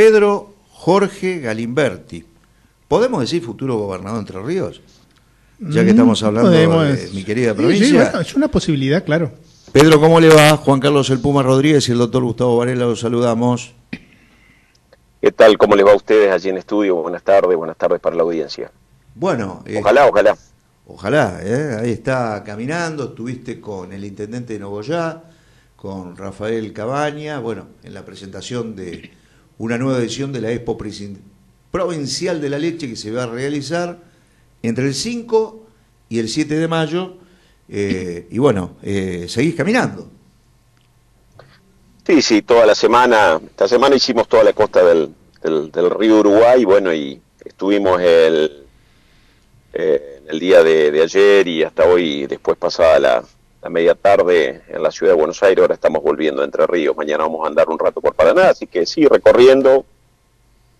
Pedro Jorge Galimberti. ¿Podemos decir futuro gobernador de Entre Ríos? Ya que estamos hablando de mi querida provincia. Sí, bueno, es una posibilidad, claro. Pedro, ¿cómo le va? Juan Carlos El Puma Rodríguez y el doctor Gustavo Varela, los saludamos. ¿Qué tal? ¿Cómo les va a ustedes allí en estudio? Buenas tardes para la audiencia. Bueno, Ojalá. Ahí está caminando, estuviste con el intendente de Nogoyá, con Rafael Cabaña, bueno, en la presentación de una nueva edición de la Expo Provincial de la Leche que se va a realizar entre el 5 y el 7 de mayo, y bueno, seguís caminando. Sí, toda la semana, esta semana hicimos toda la costa del río Uruguay, bueno, y estuvimos el día de ayer y hasta hoy, después pasada la media tarde en la ciudad de Buenos Aires. Ahora estamos volviendo a Entre Ríos, mañana vamos a andar un rato por Paraná, así que sí, recorriendo.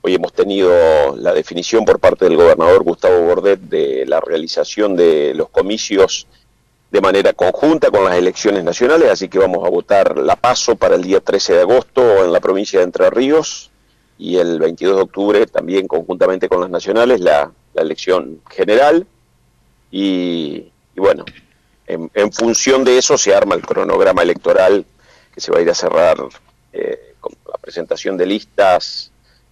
Hoy hemos tenido la definición por parte del gobernador Gustavo Bordet de la realización de los comicios de manera conjunta con las elecciones nacionales, así que vamos a votar la PASO para el día 13 de agosto en la provincia de Entre Ríos y el 22 de octubre también conjuntamente con las nacionales la elección general y bueno, en función de eso se arma el cronograma electoral que se va a ir a cerrar con la presentación de listas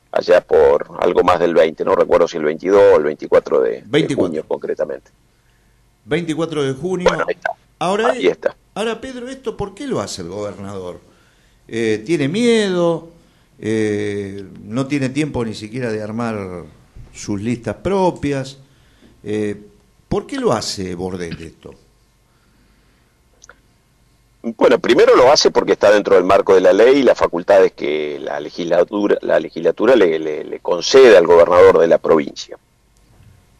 allá por algo más del 20, no recuerdo si el 22 o el 24 de junio concretamente. 24 de junio. Bueno, ahí está. Ahí está. Ahora, Pedro, ¿esto por qué lo hace el gobernador? ¿Tiene miedo? ¿No tiene tiempo ni siquiera de armar sus listas propias? ¿Por qué lo hace Bordet esto? Bueno, primero lo hace porque está dentro del marco de la ley y las facultades que la legislatura le concede al gobernador de la provincia.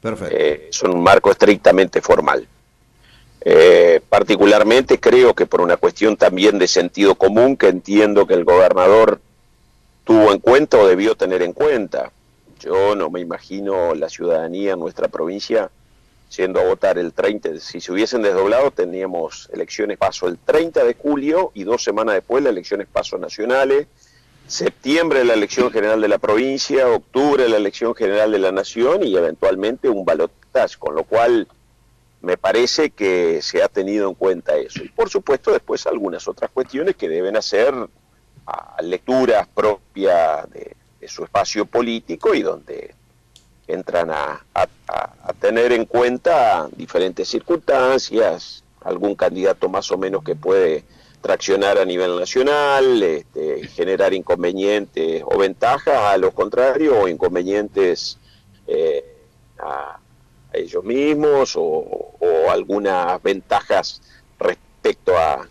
Perfecto. Son un marco estrictamente formal. Particularmente creo que por una cuestión también de sentido común que entiendo que el gobernador tuvo en cuenta o debió tener en cuenta. Yo no me imagino la ciudadanía en nuestra provincia yendo a votar el 30, si se hubiesen desdoblado teníamos elecciones PASO el 30 de julio y 2 semanas después las elecciones PASO nacionales, septiembre la elección general de la provincia, octubre la elección general de la nación y eventualmente un balotaje, con lo cual me parece que se ha tenido en cuenta eso. Y por supuesto después algunas otras cuestiones que deben hacer lecturas propias de su espacio político y donde entran a tener en cuenta diferentes circunstancias, algún candidato más o menos que puede traccionar a nivel nacional, generar inconvenientes o ventajas a los contrarios o inconvenientes a ellos mismos o algunas ventajas respecto a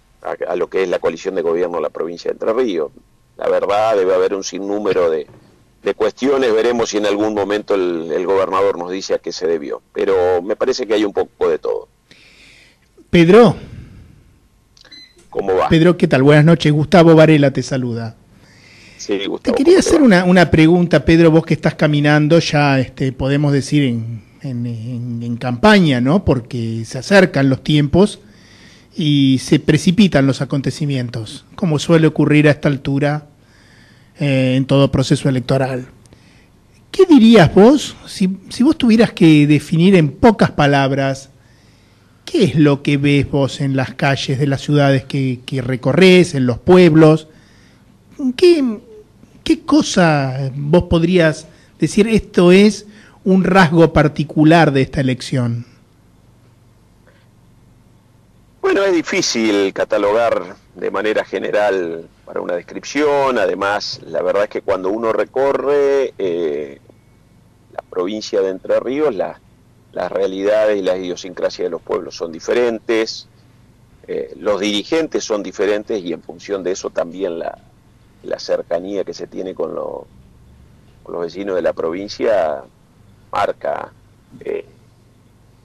lo que es la coalición de gobierno de la provincia de Entre Ríos. La verdad debe haber un sinnúmero de cuestiones, veremos si en algún momento el gobernador nos dice a qué se debió, pero me parece que hay un poco de todo. Pedro. ¿Cómo va? Pedro, ¿qué tal? Buenas noches, Gustavo Varela te saluda. Sí, Gustavo. Te quería hacer una pregunta, Pedro, vos que estás caminando ya, podemos decir en campaña, ¿no? Porque se acercan los tiempos y se precipitan los acontecimientos, como suele ocurrir a esta altura en todo proceso electoral. ¿Qué dirías vos, si vos tuvieras que definir en pocas palabras, qué es lo que ves vos en las calles de las ciudades que recorres, en los pueblos? ¿Qué cosa vos podrías decir, esto es un rasgo particular de esta elección? Bueno, es difícil catalogar de manera general para una descripción. Además, la verdad es que cuando uno recorre la provincia de Entre Ríos, las realidades y las idiosincrasias de los pueblos son diferentes, los dirigentes son diferentes y en función de eso también la cercanía que se tiene con los vecinos de la provincia marca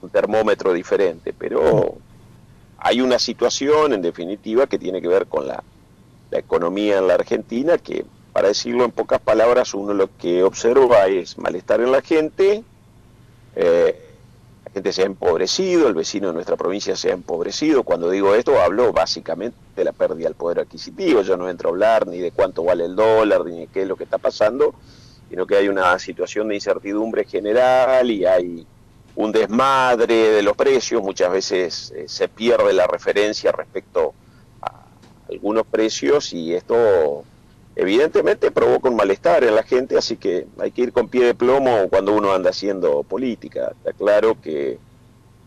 un termómetro diferente, pero hay una situación en definitiva que tiene que ver con la economía en la Argentina que, para decirlo en pocas palabras, uno lo que observa es malestar en la gente, gente se ha empobrecido, el vecino de nuestra provincia se ha empobrecido. Cuando digo esto, hablo básicamente de la pérdida del poder adquisitivo. Yo no entro a hablar ni de cuánto vale el dólar, ni de qué es lo que está pasando, sino que hay una situación de incertidumbre general y hay un desmadre de los precios. Muchas veces se pierde la referencia respecto a algunos precios y esto evidentemente provoca un malestar en la gente, así que hay que ir con pie de plomo cuando uno anda haciendo política. Está claro que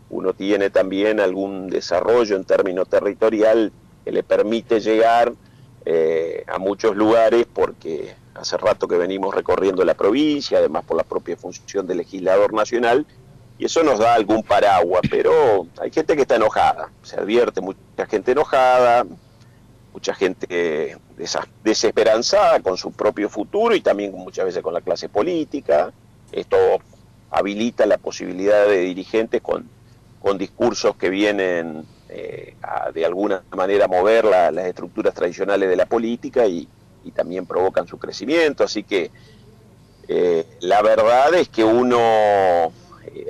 uno tiene también algún desarrollo en términos territorial que le permite llegar a muchos lugares, porque hace rato que venimos recorriendo la provincia, además por la propia función de legislador nacional, y eso nos da algún paraguas, pero hay gente que está enojada, se advierte mucha gente enojada, mucha gente desesperanzada con su propio futuro y también muchas veces con la clase política. Esto habilita la posibilidad de dirigentes con discursos que vienen a de alguna manera mover las estructuras tradicionales de la política y también provocan su crecimiento. Así que la verdad es que uno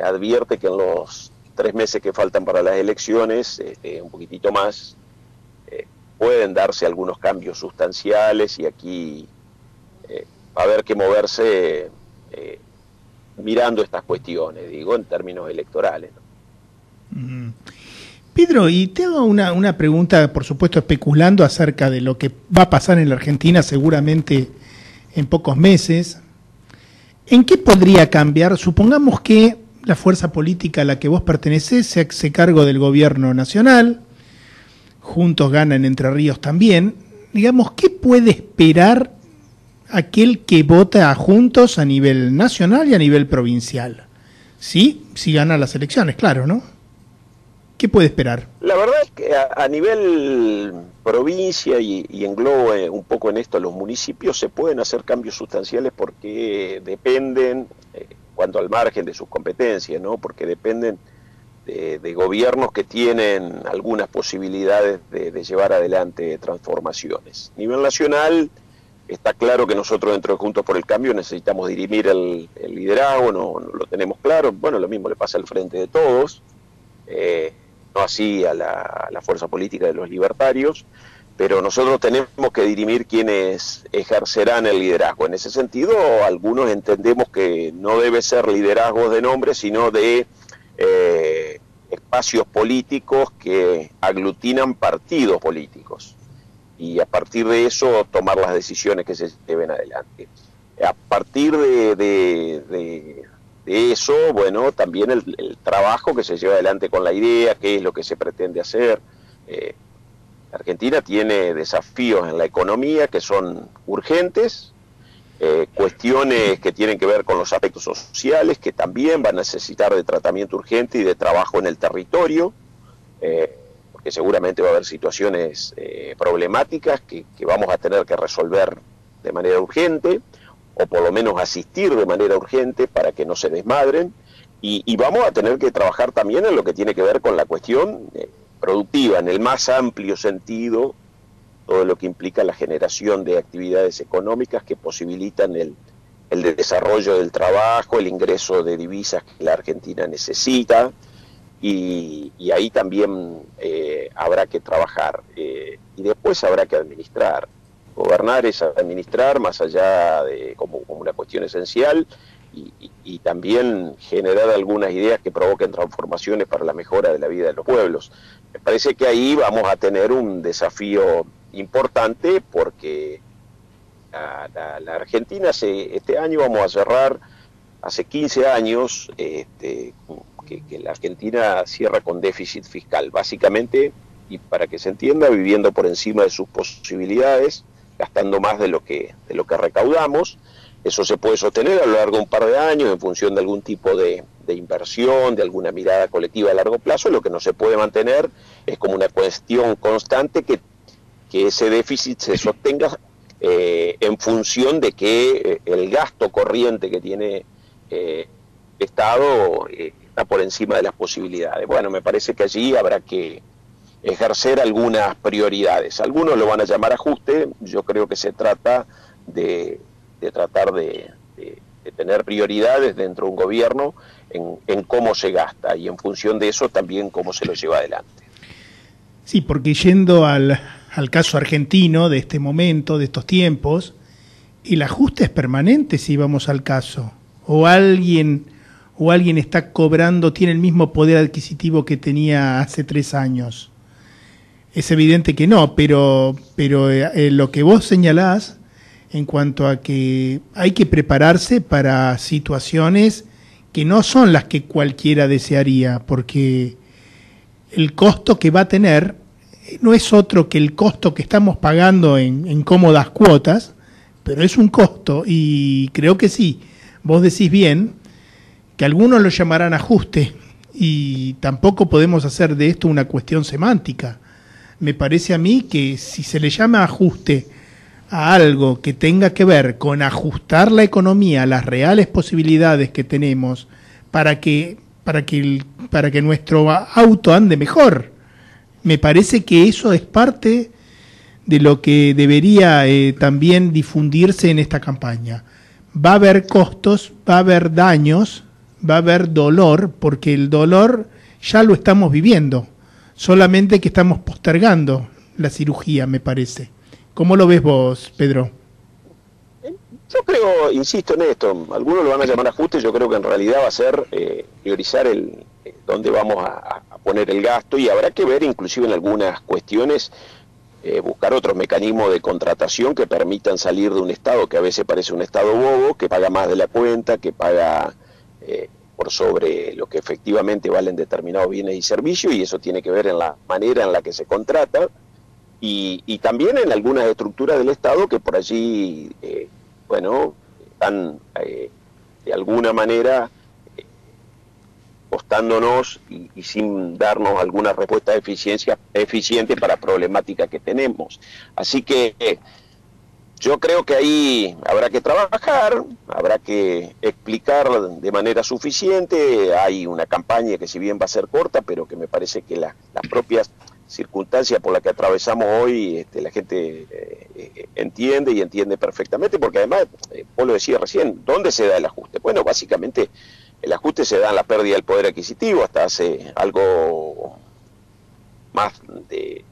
advierte que en los 3 meses que faltan para las elecciones, un poquitito más, pueden darse algunos cambios sustanciales y aquí va a haber que moverse mirando estas cuestiones, digo, en términos electorales, ¿no? Pedro, y te hago una pregunta, por supuesto especulando acerca de lo que va a pasar en la Argentina seguramente en pocos meses. ¿En qué podría cambiar? Supongamos que la fuerza política a la que vos pertenecés se hace cargo del gobierno nacional, Juntos gana en Entre Ríos también. Digamos, ¿qué puede esperar aquel que vota a Juntos a nivel nacional y a nivel provincial? Sí, si gana las elecciones, claro, ¿no? ¿Qué puede esperar? La verdad es que a nivel provincia y englobo un poco en esto los municipios, se pueden hacer cambios sustanciales porque dependen, cuanto al margen de sus competencias, ¿no? Porque dependen de gobiernos que tienen algunas posibilidades de llevar adelante transformaciones. A nivel nacional, está claro que nosotros dentro de Juntos por el Cambio necesitamos dirimir el liderazgo, no lo tenemos claro. Bueno, lo mismo le pasa al Frente de Todos, no así a la fuerza política de los libertarios, pero nosotros tenemos que dirimir quiénes ejercerán el liderazgo. En ese sentido, algunos entendemos que no debe ser liderazgo de nombre, sino de espacios políticos que aglutinan partidos políticos y a partir de eso tomar las decisiones que se lleven adelante. A partir de eso, bueno, también el trabajo que se lleva adelante con la idea, qué es lo que se pretende hacer. Argentina tiene desafíos en la economía que son urgentes, cuestiones que tienen que ver con los aspectos sociales, que también van a necesitar de tratamiento urgente y de trabajo en el territorio, porque seguramente va a haber situaciones problemáticas que vamos a tener que resolver de manera urgente, o por lo menos asistir de manera urgente para que no se desmadren, y vamos a tener que trabajar también en lo que tiene que ver con la cuestión productiva, en el más amplio sentido, todo lo que implica la generación de actividades económicas que posibilitan el desarrollo del trabajo, el ingreso de divisas que la Argentina necesita, y ahí también habrá que trabajar, y después habrá que administrar. Gobernar es administrar más allá de como una cuestión esencial, y también generar algunas ideas que provoquen transformaciones para la mejora de la vida de los pueblos. Me parece que ahí vamos a tener un desafío importante porque la Argentina este año vamos a cerrar, hace 15 años que la Argentina cierra con déficit fiscal, básicamente, y para que se entienda, viviendo por encima de sus posibilidades, gastando más de lo que recaudamos. Eso se puede sostener a lo largo de un par de años en función de algún tipo de inversión, de alguna mirada colectiva a largo plazo. Lo que no se puede mantener es como una cuestión constante que ese déficit se sostenga en función de que el gasto corriente que tiene el Estado está por encima de las posibilidades. Bueno, me parece que allí habrá que ejercer algunas prioridades. Algunos lo van a llamar ajuste, yo creo que se trata de tratar de tener prioridades dentro de un gobierno en cómo se gasta y en función de eso también cómo se lo lleva adelante. Sí, porque yendo al caso argentino de este momento, de estos tiempos, el ajuste es permanente si vamos al caso. O alguien está cobrando, tiene el mismo poder adquisitivo que tenía hace 3 años. Es evidente que no, pero lo que vos señalás en cuanto a que hay que prepararse para situaciones que no son las que cualquiera desearía, porque el costo que va a tener no es otro que el costo que estamos pagando en cómodas cuotas, pero es un costo, y creo que sí, vos decís bien, que algunos lo llamarán ajuste, y tampoco podemos hacer de esto una cuestión semántica. Me parece a mí que si se le llama ajuste a algo que tenga que ver con ajustar la economía a las reales posibilidades que tenemos para que nuestro auto ande mejor, me parece que eso es parte de lo que debería también difundirse en esta campaña. Va a haber costos, va a haber daños, va a haber dolor, porque el dolor ya lo estamos viviendo, solamente que estamos postergando la cirugía, me parece. ¿Cómo lo ves vos, Pedro? Yo creo, insisto en esto, algunos lo van a llamar ajuste, yo creo que en realidad va a ser priorizar dónde vamos a poner el gasto, y habrá que ver inclusive en algunas cuestiones, buscar otros mecanismos de contratación que permitan salir de un Estado que a veces parece un Estado bobo, que paga más de la cuenta, que paga por sobre lo que efectivamente valen determinados bienes y servicios, y eso tiene que ver en la manera en la que se contrata, y también en algunas estructuras del Estado que por allí, están de alguna manera costándonos y sin darnos alguna respuesta eficiente para problemáticas que tenemos. Así que yo creo que ahí habrá que trabajar, habrá que explicar de manera suficiente. Hay una campaña que si bien va a ser corta, pero que me parece que las propias circunstancias por las que atravesamos hoy, la gente entiende y entiende perfectamente, porque además, vos lo decías recién, ¿dónde se da el ajuste? Bueno, básicamente el ajuste se da en la pérdida del poder adquisitivo. Hasta hace algo más de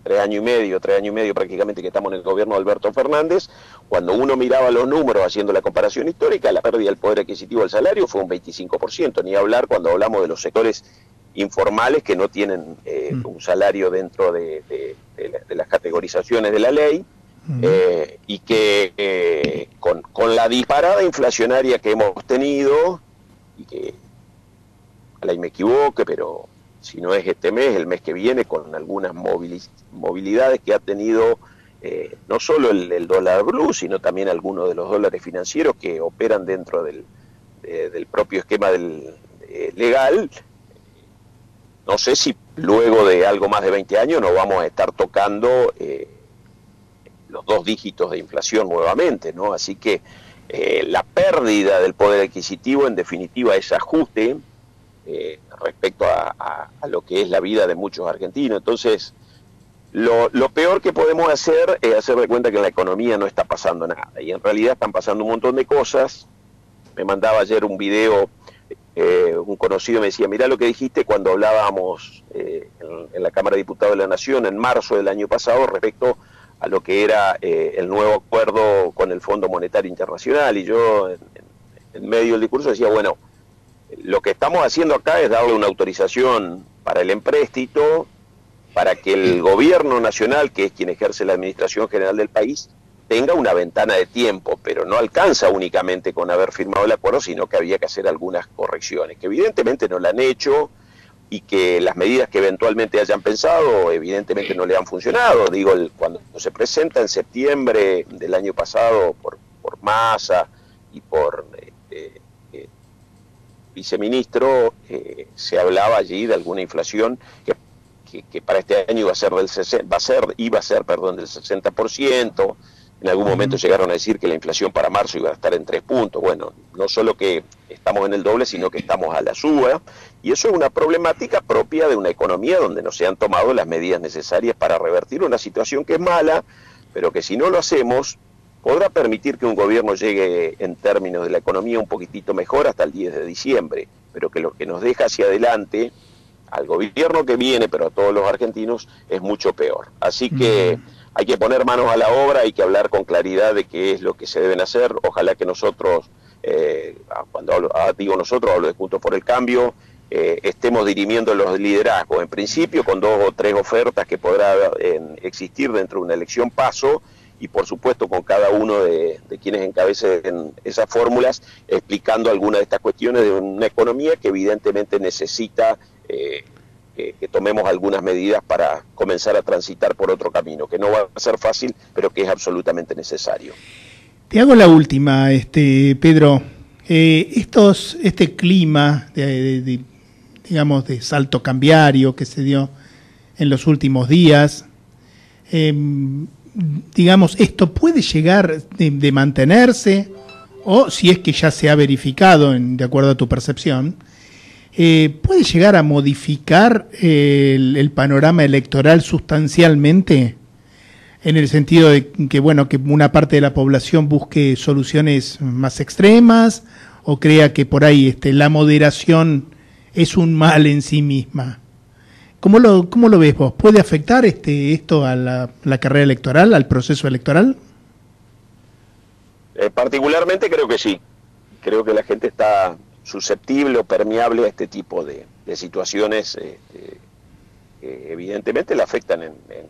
3 años y medio prácticamente que estamos en el gobierno de Alberto Fernández, cuando uno miraba los números haciendo la comparación histórica, la pérdida del poder adquisitivo del salario fue un 25%, ni hablar cuando hablamos de los sectores informales que no tienen un salario dentro de las categorizaciones de la ley, y que con la disparada inflacionaria que hemos tenido, y que ojalá y me equivoque, pero si no es este mes, el mes que viene, con algunas movilidades que ha tenido no solo el dólar blue, sino también algunos de los dólares financieros que operan dentro del propio esquema legal. No sé si luego de algo más de 20 años nos vamos a estar tocando los 2 dígitos de inflación nuevamente, ¿no? Así que la pérdida del poder adquisitivo, en definitiva, es ajuste respecto a lo que es la vida de muchos argentinos. Entonces, lo peor que podemos hacer es hacer de cuenta que en la economía no está pasando nada, y en realidad están pasando un montón de cosas. Me mandaba ayer un video, un conocido me decía, mirá lo que dijiste cuando hablábamos en la Cámara de Diputados de la Nación en marzo del año pasado respecto a lo que era el nuevo acuerdo con el Fondo Monetario Internacional, y yo en medio del discurso decía, bueno, lo que estamos haciendo acá es darle una autorización para el empréstito, para que el gobierno nacional, que es quien ejerce la administración general del país, tenga una ventana de tiempo, pero no alcanza únicamente con haber firmado el acuerdo, sino que había que hacer algunas correcciones, que evidentemente no la han hecho, y que las medidas que eventualmente hayan pensado evidentemente no le han funcionado. Digo, cuando se presenta en septiembre del año pasado por Massa y por viceministro, se hablaba allí de alguna inflación que para este año iba a ser del 60%. En algún momento llegaron a decir que la inflación para marzo iba a estar en 3 puntos. Bueno, no solo que estamos en el doble, sino que estamos a la suba. Y eso es una problemática propia de una economía donde no se han tomado las medidas necesarias para revertir una situación que es mala, pero que si no lo hacemos, podrá permitir que un gobierno llegue en términos de la economía un poquitito mejor hasta el 10 de diciembre, pero que lo que nos deja hacia adelante al gobierno que viene, pero a todos los argentinos, es mucho peor. Así que hay que poner manos a la obra, hay que hablar con claridad de qué es lo que se deben hacer. Ojalá que nosotros, cuando digo nosotros, hablo de Juntos por el Cambio, estemos dirimiendo los liderazgos, en principio con 2 o 3 ofertas que podrá existir dentro de una elección paso, y por supuesto con cada uno de quienes encabecen esas fórmulas, explicando algunas de estas cuestiones de una economía que evidentemente necesita que tomemos algunas medidas para comenzar a transitar por otro camino, que no va a ser fácil, pero que es absolutamente necesario. Te hago la última, Pedro. Este clima digamos, de salto cambiario que se dio en los últimos días, digamos, ¿esto puede llegar de mantenerse? O si es que ya se ha verificado, de acuerdo a tu percepción, ¿puede llegar a modificar el panorama electoral sustancialmente? En el sentido de que, bueno, que una parte de la población busque soluciones más extremas, o crea que por ahí la moderación es un mal en sí misma. ¿Cómo lo ves vos? ¿Puede afectar esto a la carrera electoral, al proceso electoral? Particularmente creo que sí. Creo que la gente está susceptible o permeable a este tipo de situaciones que evidentemente la afectan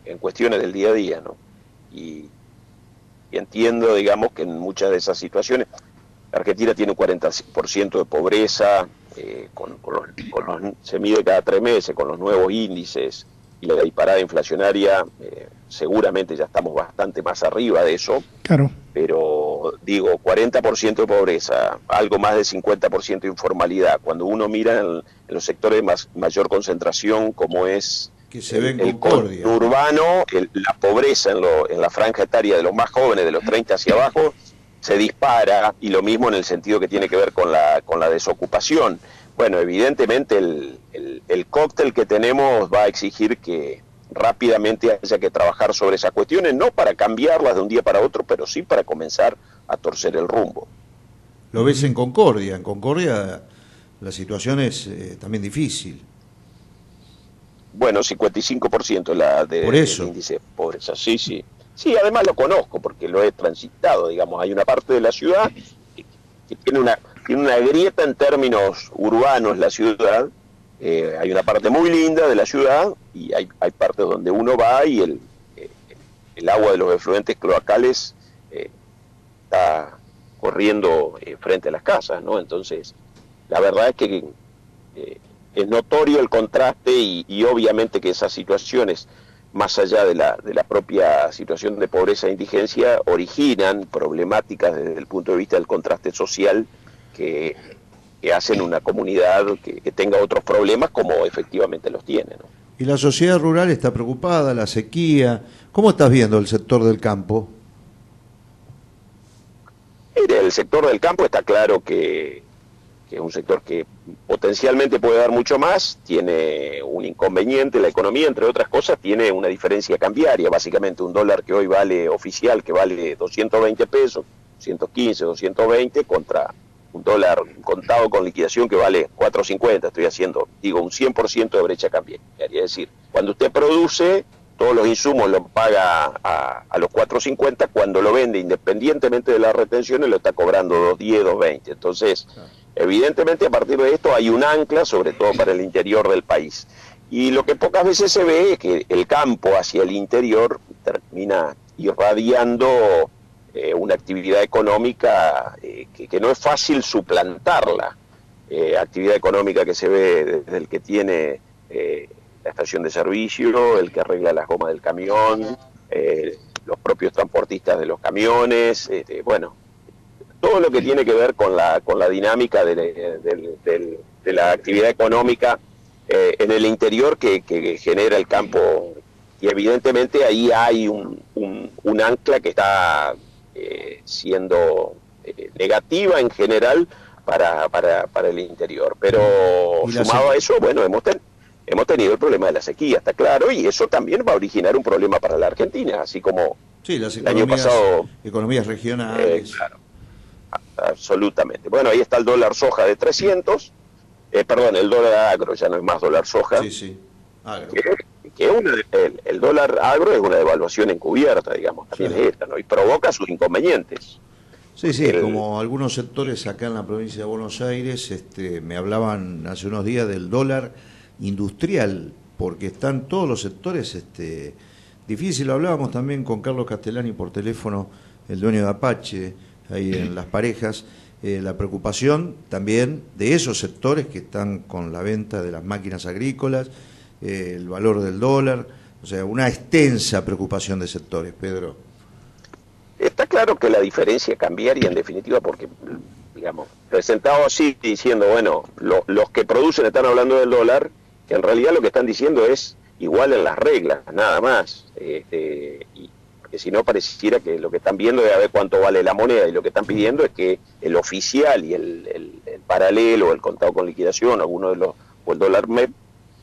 en cuestiones del día a día, ¿no? Y entiendo, digamos, que en muchas de esas situaciones, Argentina tiene un 40% de pobreza, se mide cada 3 meses con los nuevos índices y la disparada inflacionaria, seguramente ya estamos bastante más arriba de eso. Claro. Pero digo, 40% de pobreza, algo más de 50% de informalidad. Cuando uno mira en los sectores de mayor concentración, como es que se ve en Concordia, urbano, la pobreza en la franja etaria de los más jóvenes, de los 30 hacia abajo, se dispara, y lo mismo en el sentido que tiene que ver con la desocupación. Bueno, evidentemente el cóctel que tenemos va a exigir que rápidamente haya que trabajar sobre esas cuestiones, no para cambiarlas de un día para otro, pero sí para comenzar a torcer el rumbo. Lo ves en Concordia. En Concordia la situación es también difícil. Bueno, 55% del índice de pobreza, sí, sí. Sí, además lo conozco porque lo he transitado, digamos. Hay una parte de la ciudad que tiene una grieta en términos urbanos, la ciudad. Hay una parte muy linda de la ciudad y hay partes donde uno va y el agua de los efluentes cloacales está corriendo frente a las casas, ¿no? Entonces, la verdad es que es notorio el contraste y obviamente que esas situaciones, más allá de la propia situación de pobreza e indigencia, originan problemáticas desde el punto de vista del contraste social que hacen una comunidad que tenga otros problemas como efectivamente los tiene, ¿no? Y la sociedad rural está preocupada, la sequía. ¿Cómo estás viendo el sector del campo? Mire, el sector del campo está claro que es un sector que potencialmente puede dar mucho más, tiene un inconveniente, la economía, entre otras cosas, tiene una diferencia cambiaria, básicamente un dólar que hoy vale oficial, que vale 220 pesos, 115, 220, contra un dólar contado con liquidación que vale 4.50, estoy haciendo, digo, un 100% de brecha cambiaria, es decir, cuando usted produce, todos los insumos los paga a los 4.50, cuando lo vende, independientemente de las retenciones, lo está cobrando 2.10, 2.20, entonces... Evidentemente a partir de esto hay un ancla, sobre todo para el interior del país. Y lo que pocas veces se ve es que el campo hacia el interior termina irradiando una actividad económica que no es fácil suplantarla. Actividad económica que se ve desde el que tiene la estación de servicio, el que arregla las gomas del camión, los propios transportistas de los camiones, bueno... todo lo que tiene que ver con la dinámica de la actividad económica en el interior que genera el campo. Y evidentemente ahí hay un ancla que está siendo negativa en general para el interior. Pero sumado a eso, bueno, hemos tenido el problema de la sequía, está claro, y eso también va a originar un problema para la Argentina, así como Sí, las el año pasado, economías regionales. claro, absolutamente. Bueno, ahí está el dólar soja de 300, perdón, el dólar agro, ya no es más dólar soja. Sí, sí, agro. Que el dólar agro es una devaluación encubierta, digamos, también Claro. es esta, ¿no? Y provoca sus inconvenientes. Sí, sí, como algunos sectores acá en la provincia de Buenos Aires me hablaban hace unos días del dólar industrial, porque están todos los sectores difícil. Hablábamos también con Carlos Castellani por teléfono, el dueño de Apache, ahí en Las Parejas, la preocupación también de esos sectores que están con la venta de las máquinas agrícolas, el valor del dólar, o sea, una extensa preocupación de sectores, Pedro. Está claro que la diferencia cambiaría en definitiva porque, digamos, presentado así diciendo, bueno, los que producen están hablando del dólar, que en realidad lo que están diciendo es igual en las reglas, nada más. Y porque si no pareciera que lo que están viendo es a ver cuánto vale la moneda, y lo que están pidiendo es que el oficial y el paralelo, el contado con liquidación, alguno de los, o el dólar MEP,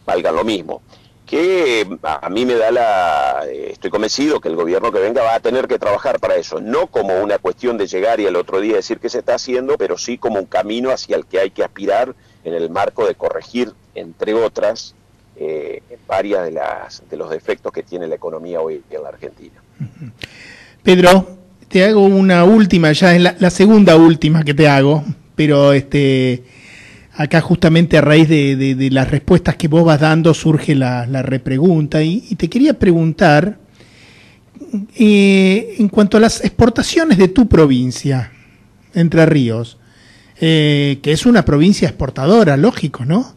valgan lo mismo. Que a mí me da estoy convencido que el gobierno que venga va a tener que trabajar para eso, no como una cuestión de llegar y el otro día decir que se está haciendo, pero sí como un camino hacia el que hay que aspirar en el marco de corregir, entre otras, varias de los defectos que tiene la economía hoy en la Argentina. Pedro, te hago una última, ya es la segunda última que te hago, pero acá justamente a raíz de las respuestas que vos vas dando surge la repregunta y te quería preguntar en cuanto a las exportaciones de tu provincia, Entre Ríos, que es una provincia exportadora, lógico, ¿no?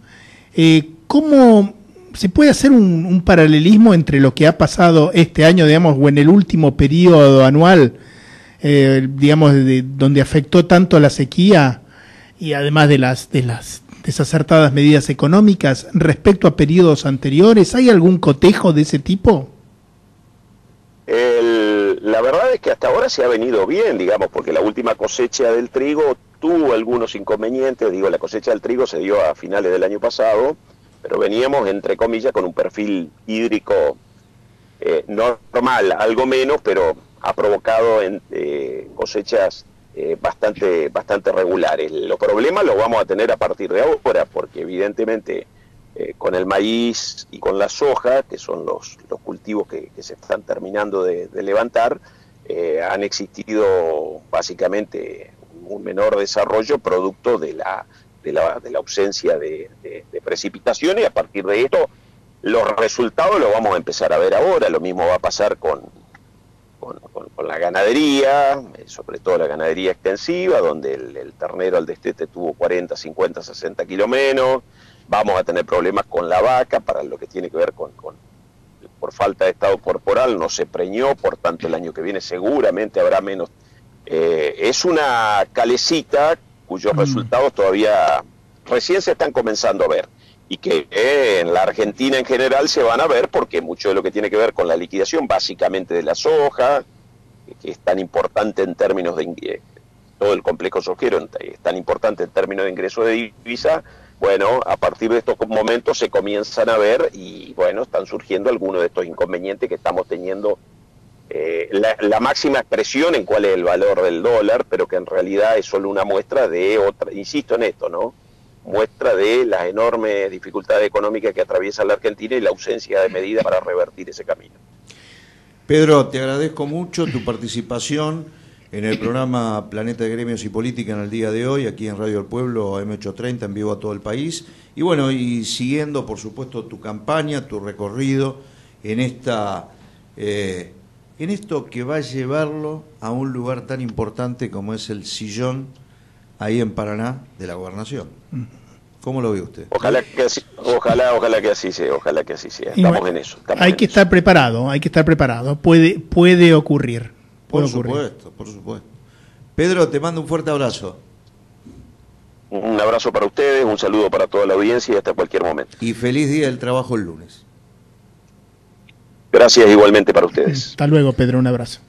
¿Cómo se puede hacer un paralelismo entre lo que ha pasado este año, digamos, o en el último periodo anual, digamos, donde afectó tanto la sequía y además de las desacertadas medidas económicas respecto a periodos anteriores? ¿Hay algún cotejo de ese tipo? La verdad es que hasta ahora se ha venido bien, digamos, porque la última cosecha del trigo tuvo algunos inconvenientes. Digo, la cosecha del trigo se dio a finales del año pasado, pero veníamos, entre comillas, con un perfil hídrico normal, algo menos, pero ha provocado cosechas bastante regulares. Los problemas los vamos a tener a partir de ahora, porque evidentemente con el maíz y con la soja, que son los cultivos que se están terminando de levantar, han existido básicamente un menor desarrollo producto de la ausencia de precipitaciones, y a partir de esto los resultados los vamos a empezar a ver ahora. Lo mismo va a pasar con la ganadería, sobre todo la ganadería extensiva, donde el ternero al destete tuvo 40, 50, 60 kilos menos. Vamos a tener problemas con la vaca, para lo que tiene que ver por falta de estado corporal, no se preñó, por tanto el año que viene seguramente habrá menos. Es una calecita cuyos resultados todavía recién se están comenzando a ver, y que en la Argentina en general se van a ver, porque mucho de lo que tiene que ver con la liquidación básicamente de la soja, que es tan importante en términos de todo el complejo sojero es tan importante en términos de ingreso de divisa. Bueno, a partir de estos momentos se comienzan a ver y bueno, están surgiendo algunos de estos inconvenientes que estamos teniendo. La máxima expresión en cuál es el valor del dólar, pero que en realidad es solo una muestra de otra, insisto en esto, ¿no? Muestra de las enormes dificultades económicas que atraviesa la Argentina y la ausencia de medidas para revertir ese camino. Pedro, te agradezco mucho tu participación en el programa Planeta de Gremios y Política en el día de hoy, aquí en Radio El Pueblo, M830, en vivo a todo el país. Y bueno, y siguiendo, por supuesto, tu campaña, tu recorrido en esto que va a llevarlo a un lugar tan importante como es el sillón ahí en Paraná de la Gobernación. ¿Cómo lo ve usted? Ojalá que así sea, ojalá que así sea. Estamos en eso. Hay que estar preparado, puede ocurrir. Por supuesto. Pedro, te mando un fuerte abrazo. Un abrazo para ustedes, un saludo para toda la audiencia y hasta cualquier momento. Y feliz día del trabajo el lunes. Gracias igualmente para ustedes. Hasta luego, Pedro, un abrazo.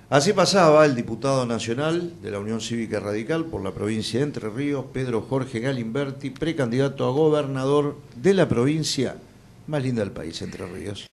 Así pasaba el diputado nacional de la Unión Cívica Radical por la provincia de Entre Ríos, Pedro Jorge Galimberti, precandidato a gobernador de la provincia más linda del país, Entre Ríos.